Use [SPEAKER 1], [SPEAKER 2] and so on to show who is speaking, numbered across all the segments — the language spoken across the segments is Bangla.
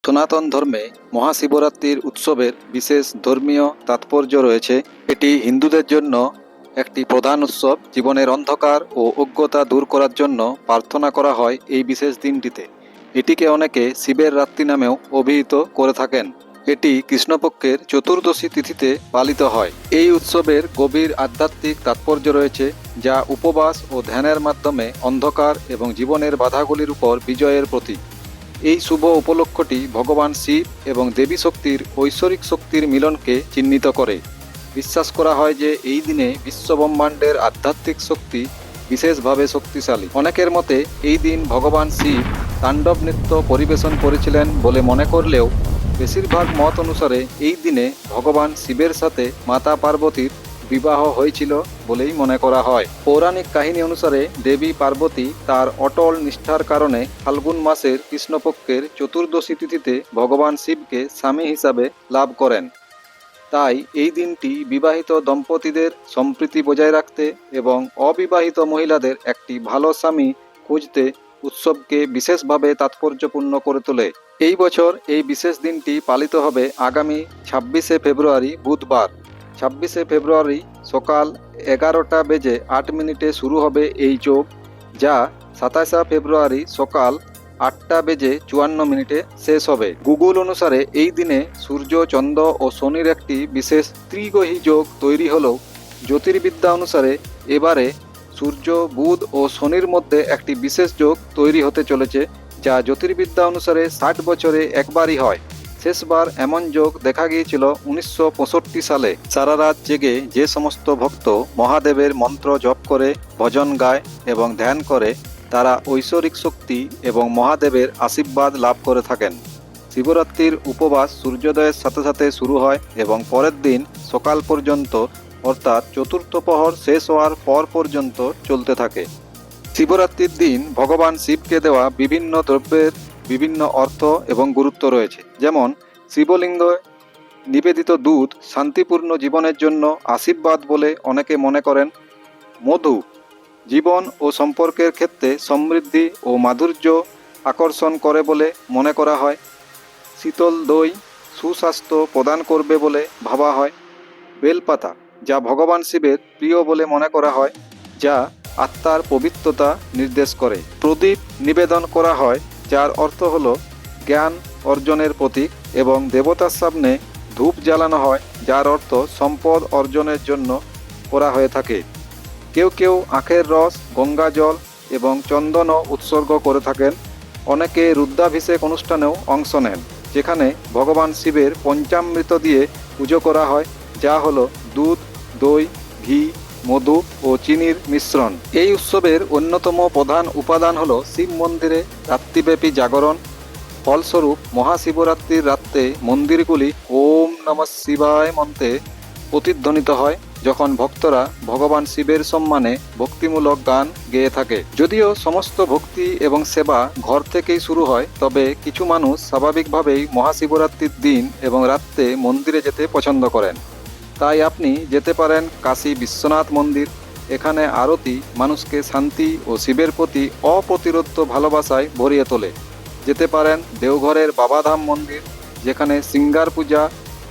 [SPEAKER 1] সনাতন ধর্মে মহাশিবরাত্রির উৎসবের বিশেষ ধর্মীয় তাৎপর্য রয়েছে। এটি হিন্দুদের জন্য একটি প্রধান উৎসব। জীবনের অন্ধকার ও অজ্ঞতা দূর করার জন্য প্রার্থনা করা হয় এই বিশেষ দিনটিতে। এটিকে অনেকে শিবের রাত্রি নামেও অভিহিত করে থাকেন। এটি কৃষ্ণপক্ষের চতুর্দশী তিথিতে পালিত হয়। এই উৎসবের গভীর আধ্যাত্মিক তাৎপর্য রয়েছে, যা উপবাস ও ধ্যানের মাধ্যমে অন্ধকার এবং জীবনের বাধাগুলির উপর বিজয়ের প্রতীক। এই শুভ উপলক্ষটি ভগবান শিব এবং দেবী শক্তির ঐশ্বরিক শক্তির মিলনকে চিহ্নিত করে। বিশ্বাস করা হয় যে এই দিনে বিশ্বব্রহ্মাণ্ডের আধ্যাত্মিক শক্তি বিশেষভাবে শক্তিশালী। অনেকের মতে এই দিন ভগবান শিব তাণ্ডব নৃত্য পরিবেশন করেছিলেন বলে মনে করলেও বেশিরভাগ মত অনুসারে এই দিনে ভগবান শিবের সাথে মাতা পার্বতীর বিবাহ হয়েছিল বলেই মনে করা হয়। পৌরাণিক কাহিনী অনুসারে দেবী পার্বতী তার অটল নিষ্ঠার কারণে ফাল্গুন মাসের কৃষ্ণপক্ষের চতুর্দশী তিথিতে ভগবান শিবকে স্বামী হিসাবে লাভ করেন। তাই এই দিনটি বিবাহিত দম্পতিদের সম্প্রীতি বজায় রাখতে এবং অবিবাহিত মহিলাদের একটি ভালো স্বামী খুঁজতে উৎসবকে বিশেষভাবে তাৎপর্যপূর্ণ করে তোলে। এই বছর এই বিশেষ দিনটি পালিত হবে আগামী 26শে ফেব্রুয়ারি বুধবার। 26শে ফেব্রুয়ারি সকাল 11:08 শুরু হবে এই যোগ, যা 27শে ফেব্রুয়ারি সকাল 8:54 শেষ হবে। গুগল অনুসারে এই দিনে সূর্য, চন্দ্র ও শনির একটি বিশেষ ত্রিগ্রহী যোগ তৈরি হলেও জ্যোতির্বিদ্যা অনুসারে এবারে সূর্য, বুধ ও শনির মধ্যে একটি বিশেষ যোগ তৈরি হতে চলেছে, যা জ্যোতির্বিদ্যা অনুসারে 60 বছরে একবারই হয়। শেষবার এমন যোগ দেখা গিয়েছিল 1965 সালে। সারা রাত জেগে যে সমস্ত ভক্ত মহাদেবের মন্ত্র জপ করে, ভজন গায় এবং ধ্যান করে, তারা ঐশ্বরিক শক্তি এবং মহাদেবের আশীর্বাদ লাভ করে থাকেন। শিবরাত্রির উপবাস সূর্যোদয়ের সাথে সাথে শুরু হয় এবং পরের দিন সকাল পর্যন্ত, অর্থাৎ চতুর্থ প্রহর শেষ হওয়ার পর পর্যন্ত চলতে থাকে। শিবরাত্রির দিন ভগবান শিবকে দেওয়া বিভিন্ন দ্রব্যের বিভিন্ন অর্থ এবং গুরুত্ব রয়েছে। যেমন শিবলিঙ্গে নিবেদিত দুধ শান্তিপূর্ণ জীবনের জন্য আশীর্বাদ বলে অনেকে মনে করেন। মধু জীবন ও সম্পর্কের ক্ষেত্রে সমৃদ্ধি ও মাধুর্য আকর্ষণ করে বলে মনে করা হয়। শীতল দই সুস্বাস্থ্য প্রদান করবে বলে ভাবা হয়। বেলপাতা, যা ভগবান শিবের প্রিয় বলে মনে করা হয়, যা আত্মার পবিত্রতা নির্দেশ করে। প্রদীপ নিবেদন করা হয়, যার অর্থ হলো জ্ঞান অর্জনের প্রতীক, এবং দেবতার সামনে ধূপ জ্বালানো হয়, যার অর্থ সম্পদ অর্জনের জন্য করা হয়ে থাকে। কেউ কেউ আখের রস, গঙ্গা জল এবং চন্দনও উৎসর্গ করে থাকেন। অনেকে রুদ্রাভিষেক অনুষ্ঠানেও অংশ নেন, যেখানে ভগবান শিবের পঞ্চামৃত দিয়ে পুজো করা হয়, যা হলো দুধ, দই, ঘি, মধু ও চিনির মিশ্রণ। এই উৎসবের অন্যতম প্রধান উপাদান হলো শিব মন্দিরে রাত্রিব্যাপী জাগরণ। ফলস্বরূপ মহাশিবরাত্রির রাত্রে মন্দিরগুলি ওম নমঃ শিবায় মন্ত্রে প্রতিধ্বনিত হয়, যখন ভক্তরা ভগবান শিবের সম্মানে ভক্তিমূলক গান গেয়ে থাকে। যদিও সমস্ত ভক্তি এবং সেবা ঘর থেকেই শুরু হয়, তবে কিছু মানুষ স্বাভাবিকভাবেই মহাশিবরাত্রির দিন এবং রাত্রে মন্দিরে যেতে পছন্দ করেন। তাই আপনি যেতে পারেন কাশী বিশ্বনাথ মন্দির। এখানে আরতি মানুষকে শান্তি ও শিবের প্রতি অপ্রতিরোধ্য ভালোবাসায় ভরিয়ে তোলে। যেতে পারেন দেওঘরের বাবাধাম মন্দির, যেখানে সিঙ্গার পূজা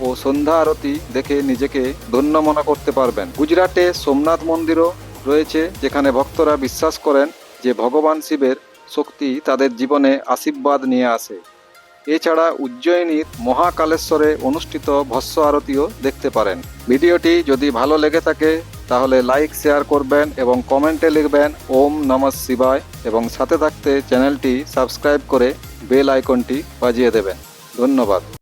[SPEAKER 1] ও সন্ধ্যা আরতি দেখে নিজেকে ধন্য মনে করতে পারবেন। গুজরাটে সোমনাথ মন্দিরও রয়েছে, যেখানে ভক্তরা বিশ্বাস করেন যে ভগবান শিবের শক্তি তাদের জীবনে আশীর্বাদ নিয়ে আসে। এছাড়া উজ্জয়িনীর মহাকালেশ্বরে অনুষ্ঠিত ভস্য আরতিও দেখতে পারেন। ভিডিওটি যদি ভালো লেগে থাকে তাহলে লাইক, শেয়ার করবেন এবং কমেন্টে লিখবেন ওম নমঃ শিবায়, এবং সাথে থাকতে চ্যানেলটি সাবস্ক্রাইব করে বেল আইকনটি বাজিয়ে দেবেন। ধন্যবাদ।